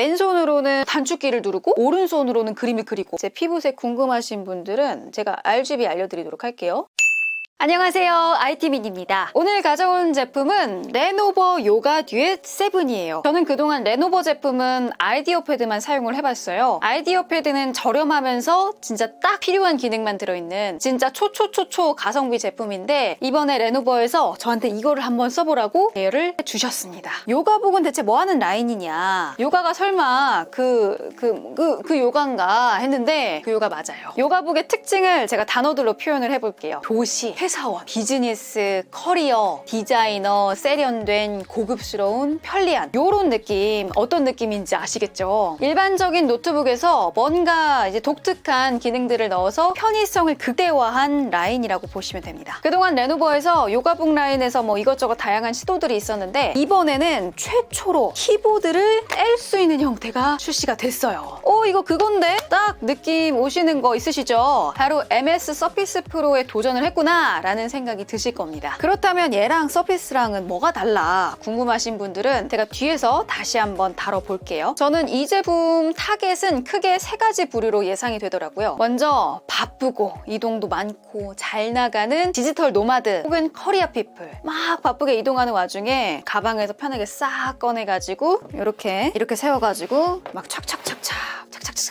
왼손으로는 단축키를 누르고 오른손으로는 그림을 그리고 제 피부색 궁금하신 분들은 제가 RGB 알려드리도록 할게요. 안녕하세요, IT민입니다. 오늘 가져온 제품은 레노버 요가 듀엣 7이에요. 저는 그동안 레노버 제품은 아이디어 패드만 사용을 해봤어요. 아이디어 패드는 저렴하면서 진짜 딱 필요한 기능만 들어있는 진짜 초초초초 가성비 제품인데 이번에 레노버에서 저한테 이거를 한번 써보라고 대여를 해주셨습니다. 요가복은 대체 뭐하는 라인이냐, 요가가 설마 그 요가인가 했는데 그 요가 맞아요. 요가복의 특징을 제가 단어들로 표현을 해볼게요. 도시, 회사원, 비즈니스, 커리어, 디자이너, 세련된, 고급스러운, 편리한 요런 느낌, 어떤 느낌인지 아시겠죠? 일반적인 노트북에서 뭔가 이제 독특한 기능들을 넣어서 편의성을 극대화한 라인이라고 보시면 됩니다. 그동안 레노버에서 요가북 라인에서 뭐 이것저것 다양한 시도들이 있었는데 이번에는 최초로 키보드를 뗄 수 있는 형태가 출시가 됐어요. 이거 그건데? 딱 느낌 오시는 거 있으시죠? 바로 MS 서피스 프로에 도전을 했구나 라는 생각이 드실 겁니다. 그렇다면 얘랑 서피스랑은 뭐가 달라? 궁금하신 분들은 제가 뒤에서 다시 한번 다뤄볼게요. 저는 이 제품 타겟은 크게 세 가지 부류로 예상이 되더라고요. 먼저 바쁘고 이동도 많고 잘 나가는 디지털 노마드 혹은 커리어 피플, 막 바쁘게 이동하는 와중에 가방에서 편하게 싹 꺼내가지고 이렇게 세워가지고 막 착착착착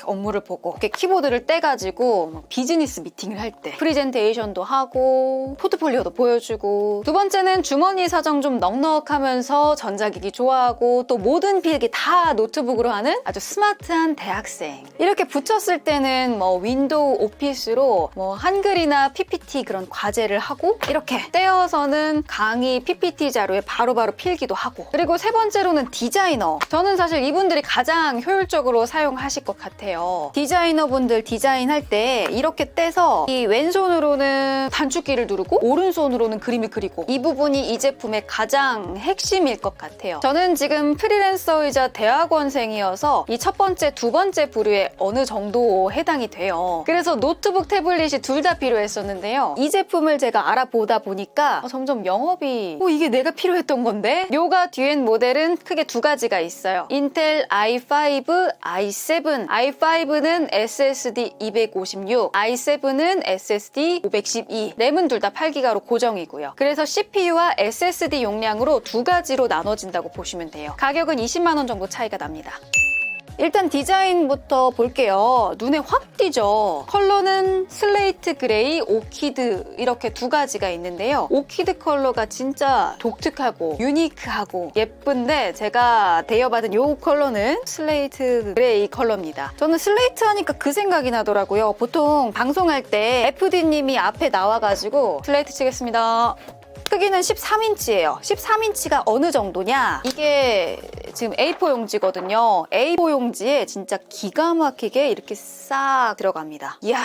업무를 보고 이렇게 키보드를 떼가지고 비즈니스 미팅을 할 때 프리젠테이션도 하고 포트폴리오도 보여주고, 두 번째는 주머니 사정 좀 넉넉하면서 전자기기 좋아하고 또 모든 필기 다 노트북으로 하는 아주 스마트한 대학생, 이렇게 붙였을 때는 뭐 윈도우 오피스로 뭐 한글이나 PPT 그런 과제를 하고 이렇게 떼어서는 강의 PPT 자료에 바로바로 필기도 하고, 그리고 세 번째로는 디자이너. 저는 사실 이분들이 가장 효율적으로 사용하실 것 같아요. 디자이너분들 디자인할 때 이렇게 떼서 이 왼손으로는 단축키를 누르고 오른손으로는 그림을 그리고, 이 부분이 이 제품의 가장 핵심일 것 같아요. 저는 지금 프리랜서이자 대학원생이어서 이 첫 번째, 두 번째 부류에 어느 정도 해당이 돼요. 그래서 노트북, 태블릿이 둘 다 필요했었는데요. 이 제품을 제가 알아보다 보니까 점점 영업이 이게 내가 필요했던 건데? 요가 듀엣 모델은 크게 두 가지가 있어요. 인텔 i5, i7. i5는 SSD 256, i7은 SSD 512. 램은 둘 다 8기가로 고정이고요. 그래서 CPU와 SSD 용량으로 두 가지로 나눠진다고 보시면 돼요. 가격은 20만 원 정도 차이가 납니다. 일단 디자인부터 볼게요. 눈에 확 띄죠? 컬러는 슬레이트 그레이, 오키드 이렇게 두 가지가 있는데요. 오키드 컬러가 진짜 독특하고 유니크하고 예쁜데 제가 대여받은 이 컬러는 슬레이트 그레이 컬러입니다. 저는 슬레이트 하니까 그 생각이 나더라고요. 보통 방송할 때 FD님이 앞에 나와가지고 슬레이트 치겠습니다. 크기는 13인치예요. 13인치가 어느 정도냐? 이게 지금 A4 용지거든요. A4 용지에 진짜 기가 막히게 이렇게 싹 들어갑니다. 이야,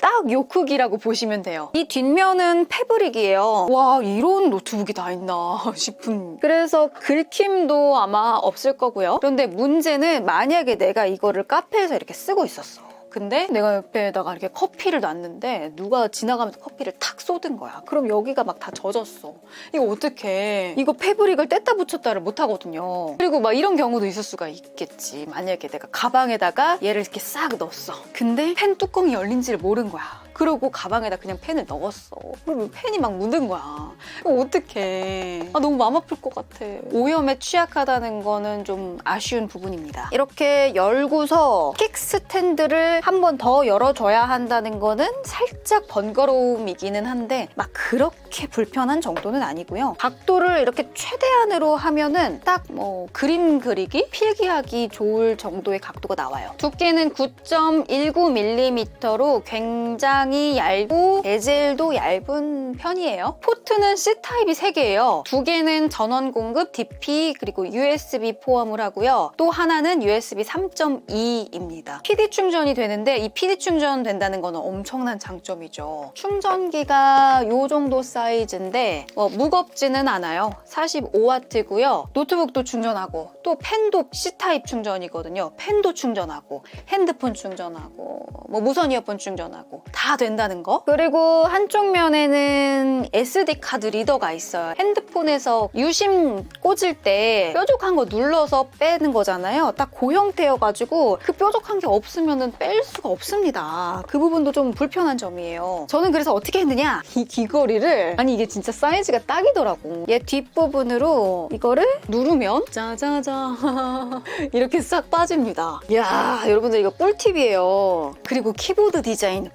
딱 요 크기라고 보시면 돼요. 이 뒷면은 패브릭이에요. 와, 이런 노트북이 다 있나 싶은. 그래서 긁힘도 아마 없을 거고요. 그런데 문제는 만약에 내가 이거를 카페에서 이렇게 쓰고 있었어. 근데 내가 옆에다가 이렇게 커피를 놨는데 누가 지나가면서 커피를 탁 쏟은 거야. 그럼 여기가 막 다 젖었어. 이거 어떡해. 이거 패브릭을 뗐다 붙였다를 못 하거든요. 그리고 막 이런 경우도 있을 수가 있겠지. 만약에 내가 가방에다가 얘를 이렇게 싹 넣었어. 근데 펜 뚜껑이 열린지를 모른 거야. 그러고 가방에다 그냥 펜을 넣었어. 그러면 펜이 막 묻은 거야. 이거 어떡해. 너무 마음 아플 것 같아. 오염에 취약하다는 거는 좀 아쉬운 부분입니다. 이렇게 열고서 킥스탠드를 한 번 더 열어줘야 한다는 거는 살짝 번거로움이기는 한데 막 그렇게 불편한 정도는 아니고요. 각도를 이렇게 최대한으로 하면은 딱 뭐 그림 그리기, 필기하기 좋을 정도의 각도가 나와요. 두께는 9.19mm로 굉장히 얇고 베젤도 얇은 편이에요. 포트는 C타입이 3개예요. 2개는 전원 공급 DP 그리고 USB 포함을 하고요. 또 하나는 USB 3.2입니다. PD 충전이 되는데 이 PD 충전 된다는 거는 엄청난 장점이죠. 충전기가 요 정도 사이즈 사이즈인데 무겁지는 않아요. 45W고요. 노트북도 충전하고 또 펜도 C타입 충전이거든요. 펜도 충전하고 핸드폰 충전하고 무선 이어폰 충전하고 다 된다는 거. 그리고 한쪽 면에는 SD 카드 리더가 있어요. 핸드폰에서 유심 꽂을 때 뾰족한 거 눌러서 빼는 거잖아요. 딱 그 형태여가지고 그 뾰족한 게 없으면 뺄 수가 없습니다. 그 부분도 좀 불편한 점이에요. 저는 그래서 어떻게 했느냐, 이 귀걸이를, 아니 이게 진짜 사이즈가 딱이더라고. 얘 뒷부분으로 이거를 누르면 짜자자 이렇게 싹 빠집니다. 이야, 여러분들 이거 꿀팁이에요. 그리고 키보드 디자인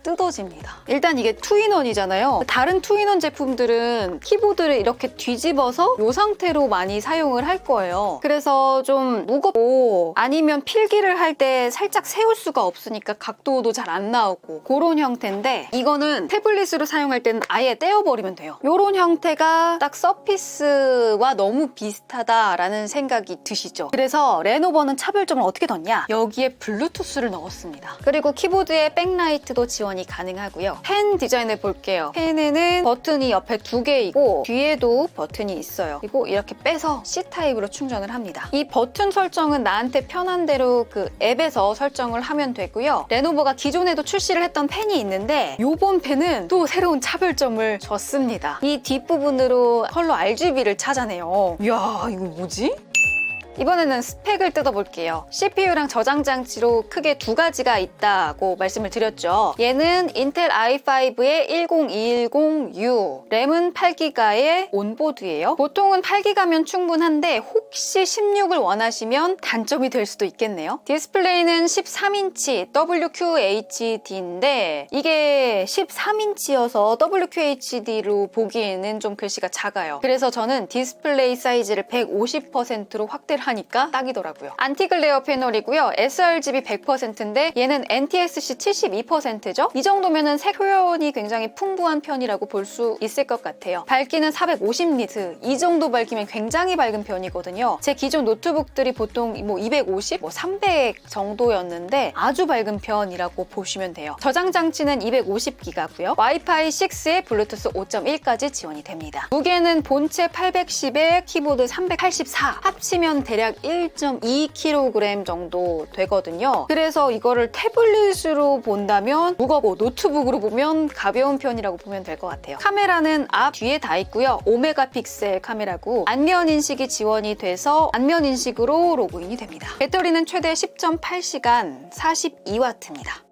뜯어집니다. 일단 이게 투인원이잖아요. 다른 투인원 제품들은 키보드를 이렇게 뒤집어서 이 상태로 많이 사용을 할 거예요. 그래서 좀 무겁고 아니면 필기를 할 때 살짝 세울 수가 없으니까 각도도 잘 안 나오고 그런 형태인데, 이거는 태블릿으로 사용할 때는 아예 떼어버리면 돼요. 이런 형태가 딱 서피스와 너무 비슷하다라는 생각이 드시죠? 그래서 레노버는 차별점을 어떻게 뒀냐? 여기에 블루투스를 넣었습니다. 그리고 키보드에 백라이트도 지원이 가능하고요. 펜 디자인을 볼게요. 펜에는 버튼이 옆에 2개 있고 뒤에도 버튼이 있어요. 그리고 이렇게 빼서 C타입으로 충전을 합니다. 이 버튼 설정은 나한테 편한 대로 그 앱에서 설정을 하면 되고요. 레노버가 기존에도 출시를 했던 펜이 있는데 이번 펜은 또 새로운 차별점을 줬습니다. 이 뒷부분으로 컬러 RGB를 찾아내요. 이야, 이거 뭐지? 이번에는 스펙을 뜯어볼게요. CPU랑 저장 장치로 크게 2가지가 있다고 말씀을 드렸죠. 얘는 인텔 i5의 10210U, 램은 8기가의 온보드예요. 보통은 8기가면 충분한데 혹시 16을 원하시면 단점이 될 수도 있겠네요. 디스플레이는 13인치 WQHD인데 이게 13인치여서 WQHD로 보기에는 좀 글씨가 작아요. 그래서 저는 디스플레이 사이즈를 150%로 확대를 하니까 딱이더라고요. 안티글레어 패널이고요. sRGB 100%인데 얘는 NTSC 72%죠. 이 정도면은 색 표현이 굉장히 풍부한 편이라고 볼 수 있을 것 같아요. 밝기는 450니트, 이 정도 밝기면 굉장히 밝은 편이거든요. 제 기존 노트북들이 보통 250, 300 정도였는데 아주 밝은 편이라고 보시면 돼요. 저장 장치는 250기가고요. 와이파이 6에 블루투스 5.1까지 지원이 됩니다. 무게는 본체 810에 키보드 384, 합치면 대략 1.2kg 정도 되거든요. 그래서 이거를 태블릿으로 본다면 무겁고 노트북으로 보면 가벼운 편이라고 보면 될 것 같아요. 카메라는 앞, 뒤에 다 있고요. 5메가픽셀 카메라고 안면 인식이 지원이 돼서 안면 인식으로 로그인이 됩니다. 배터리는 최대 10.8시간 42W입니다.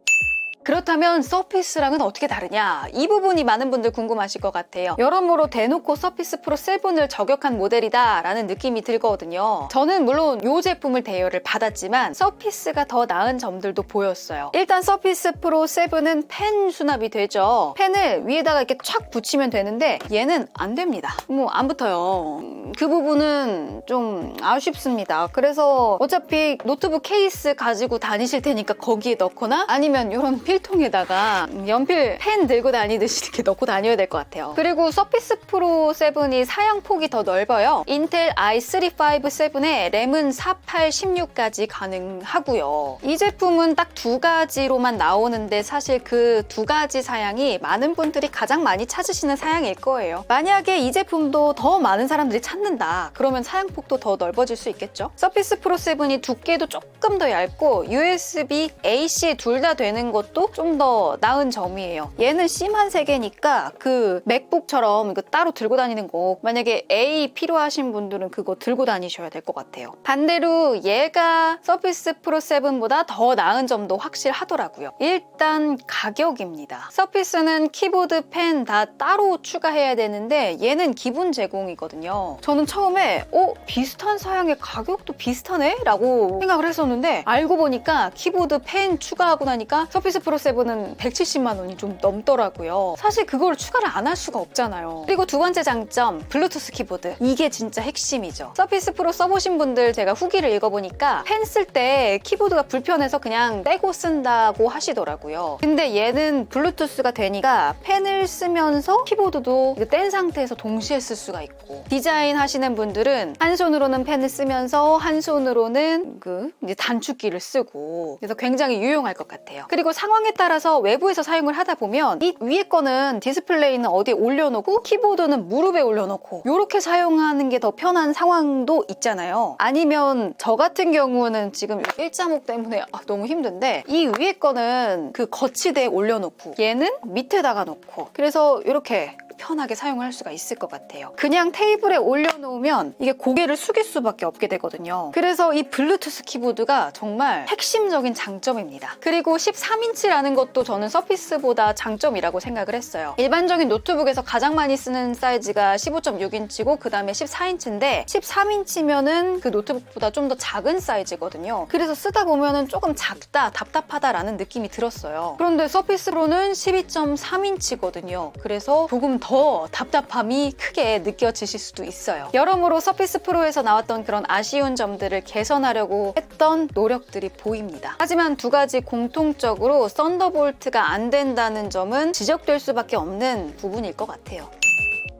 그렇다면 서피스랑은 어떻게 다르냐? 이 부분이 많은 분들 궁금하실 것 같아요. 여러모로 대놓고 서피스 프로 7을 저격한 모델이다 라는 느낌이 들거든요. 저는 물론 이 제품을 대여를 받았지만 서피스가 더 나은 점들도 보였어요. 일단 서피스 프로 7은 펜 수납이 되죠. 펜을 위에다가 이렇게 촥 붙이면 되는데 얘는 안 됩니다. 안 붙어요. 그 부분은 좀 아쉽습니다. 그래서 어차피 노트북 케이스 가지고 다니실 테니까 거기에 넣거나 아니면 이런 필통에다가 연필 펜 들고 다니듯이 이렇게 넣고 다녀야 될 것 같아요. 그리고 서피스 프로 7이 사양폭이 더 넓어요. 인텔 i3 57에 램은 48, 16까지 가능하고요. 이 제품은 딱 2가지로만 나오는데 사실 그 2가지 사양이 많은 분들이 가장 많이 찾으시는 사양일 거예요. 만약에 이 제품도 더 많은 사람들이 찾는다, 그러면 사양폭도 더 넓어질 수 있겠죠. 서피스 프로 7이 두께도 조금 더 얇고 USB, AC 둘 다 되는 것도 좀 더 나은 점이에요. 얘는 C만 3개니까 그 맥북처럼 이거 따로 들고 다니는 거 만약에 A 필요하신 분들은 그거 들고 다니셔야 될 것 같아요. 반대로 얘가 서피스 프로 7보다 더 나은 점도 확실하더라고요. 일단 가격입니다. 서피스는 키보드, 펜 다 따로 추가해야 되는데 얘는 기본 제공이거든요. 저는 처음에 비슷한 사양의 가격도 비슷하네? 라고 생각을 했었는데 알고 보니까 키보드, 펜 추가하고 나니까 서피스 프로 7은 170만 원이 좀 넘더라고요. 사실 그걸 추가를 안 할 수가 없잖아요. 그리고 두 번째 장점, 블루투스 키보드. 이게 진짜 핵심이죠. 서피스 프로 써보신 분들 제가 후기를 읽어보니까 펜 쓸 때 키보드가 불편해서 그냥 떼고 쓴다고 하시더라고요. 근데 얘는 블루투스가 되니까 펜을 쓰면서 키보드도 뗀 상태에서 동시에 쓸 수가 있고, 디자인 하시는 분들은 한 손으로는 펜을 쓰면서 한 손으로는 이제 단축키를 쓰고, 그래서 굉장히 유용할 것 같아요. 그리고 상황 상황에 따라서 외부에서 사용을 하다 보면 이 위에 거는 디스플레이는 어디에 올려놓고 키보드는 무릎에 올려놓고 이렇게 사용하는 게 더 편한 상황도 있잖아요. 아니면 저 같은 경우는 지금 일자목 때문에 너무 힘든데 이 위에 거는 그 거치대에 올려놓고 얘는 밑에다가 놓고 그래서 이렇게 편하게 사용할 수가 있을 것 같아요. 그냥 테이블에 올려놓으면 이게 고개를 숙일 수밖에 없게 되거든요. 그래서 이 블루투스 키보드가 정말 핵심적인 장점입니다. 그리고 13인치라는 것도 저는 서피스보다 장점이라고 생각을 했어요. 일반적인 노트북에서 가장 많이 쓰는 사이즈가 15.6인치고 그 다음에 14인치인데 13인치면은 그 노트북보다 좀 더 작은 사이즈거든요. 그래서 쓰다 보면은 조금 작다, 답답하다라는 느낌이 들었어요. 그런데 서피스 프로는 12.3인치거든요. 그래서 조금 더 답답함이 크게 느껴지실 수도 있어요. 여러모로 서피스 프로에서 나왔던 그런 아쉬운 점들을 개선하려고 했던 노력들이 보입니다. 하지만 두 가지 공통적으로 썬더볼트가 안 된다는 점은 지적될 수밖에 없는 부분일 것 같아요.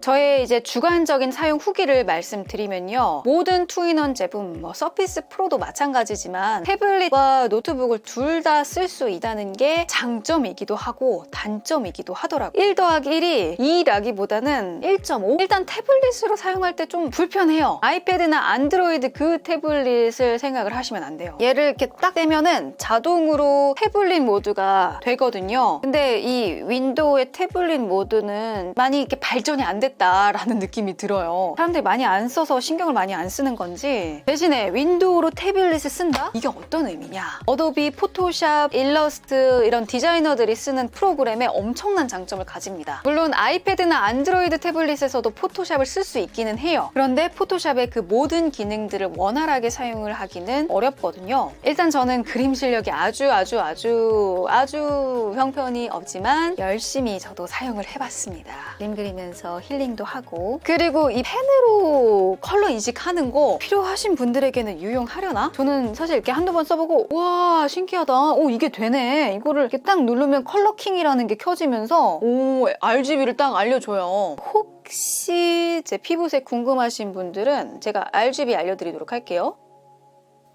저의 이제 주관적인 사용 후기를 말씀드리면요. 모든 투인원 제품, 서피스 프로도 마찬가지지만 태블릿과 노트북을 둘 다 쓸 수 있다는 게 장점이기도 하고 단점이기도 하더라고요. 1 더하기 1이 2라기보다는 1.5? 일단 태블릿으로 사용할 때 좀 불편해요. 아이패드나 안드로이드 그 태블릿을 생각을 하시면 안 돼요. 얘를 이렇게 딱 떼면은 자동으로 태블릿 모드가 되거든요. 근데 이 윈도우의 태블릿 모드는 많이 이렇게 발전이 안 됐다라는 느낌이 들어요. 사람들이 많이 안 써서 신경을 많이 안 쓰는 건지 대신에 윈도우로 태블릿을 쓴다? 이게 어떤 의미냐? 어도비, 포토샵, 일러스트 이런 디자이너들이 쓰는 프로그램에 엄청난 장점을 가집니다. 물론 아이패드나 안드로이드 태블릿에서도 포토샵을 쓸 수 있기는 해요. 그런데 포토샵의 그 모든 기능들을 원활하게 사용을 하기는 어렵거든요. 일단 저는 그림 실력이 아주 형편이 없지만 열심히 저도 사용을 해봤습니다. 그림 그리면서 힐링도 하고 그리고 이 펜으로 컬러 인식하는 거 필요하신 분들에게는 유용하려나? 저는 사실 이렇게 한두 번 써보고 와 신기하다. 오 이게 되네. 이거를 이렇게 딱 누르면 컬러킹이라는 게 켜지면서 오 RGB를 딱 알려줘요. 혹시 제 피부색 궁금하신 분들은 제가 RGB 알려드리도록 할게요.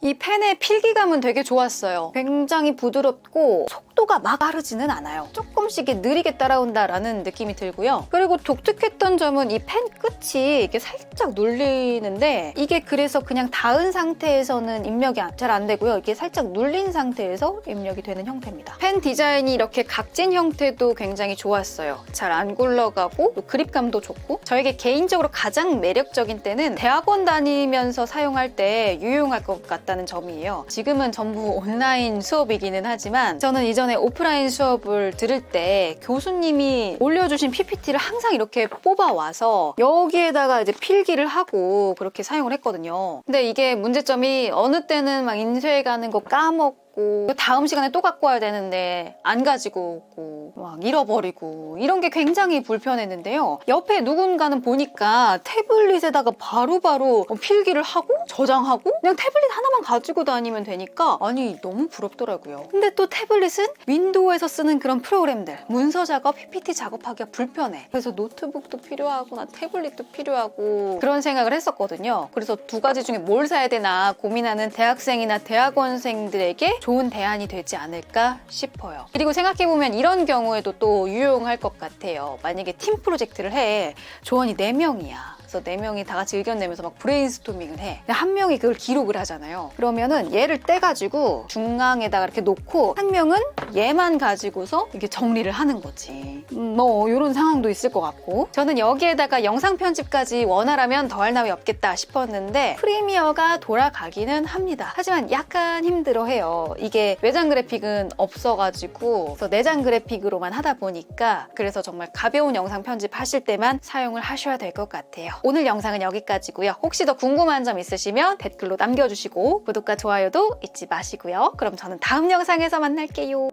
이 펜의 필기감은 되게 좋았어요. 굉장히 부드럽고 속도가 막 빠르지는 않아요. 조금씩 느리게 따라온다라는 느낌이 들고요. 그리고 독특했던 점은 이 펜 끝이 이렇게 살짝 눌리는데 이게 그래서 그냥 닿은 상태에서는 입력이 잘 안 되고요. 이게 살짝 눌린 상태에서 입력이 되는 형태입니다. 펜 디자인이 이렇게 각진 형태도 굉장히 좋았어요. 잘 안 굴러가고 또 그립감도 좋고 저에게 개인적으로 가장 매력적인 때는 대학원 다니면서 사용할 때 유용할 것 같다는 점이에요. 지금은 전부 온라인 수업이기는 하지만 저는 이전에 오프라인 수업을 들을 때 교수님이 올려주신 PPT를 항상 이렇게 뽑아와서 여기에다가 이제 필기를 하고 그렇게 사용을 했거든요. 근데 이게 문제점이 어느 때는 막 인쇄 가는 거 까먹고 다음 시간에 또 갖고 와야 되는데 안 가지고 오고 막 잃어버리고 이런 게 굉장히 불편했는데요. 옆에 누군가는 보니까 태블릿에다가 바로바로 필기를 하고 저장하고 그냥 태블릿 하나만 가지고 다니면 되니까 아니 너무 부럽더라고요. 근데 또 태블릿은 윈도우에서 쓰는 그런 프로그램들 문서 작업, PPT 작업하기가 불편해. 그래서 노트북도 필요하고 나 태블릿도 필요하고 그런 생각을 했었거든요. 그래서 두 가지 중에 뭘 사야 되나 고민하는 대학생이나 대학원생들에게 좋은 대안이 되지 않을까 싶어요. 그리고 생각해보면 이런 경우에도 또 유용할 것 같아요. 만약에 팀 프로젝트를 해. 조원이 4명이야. 그래서 4명이 다 같이 의견 내면서 막 브레인스토밍을 해. 한 명이 그걸 기록을 하잖아요. 그러면은 얘를 떼가지고 중앙에다가 이렇게 놓고 한 명은 얘만 가지고서 이렇게 정리를 하는 거지. 뭐 이런 상황도 있을 것 같고 저는 여기에다가 영상 편집까지 원활하면 더할 나위 없겠다 싶었는데 프리미어가 돌아가기는 합니다. 하지만 약간 힘들어해요. 이게 외장 그래픽은 없어가지고 그래서 내장 그래픽으로만 하다 보니까 그래서 정말 가벼운 영상 편집하실 때만 사용을 하셔야 될 것 같아요. 오늘 영상은 여기까지고요. 혹시 더 궁금한 점 있으시면 댓글로 남겨주시고 구독과 좋아요도 잊지 마시고요. 그럼 저는 다음 영상에서 만날게요.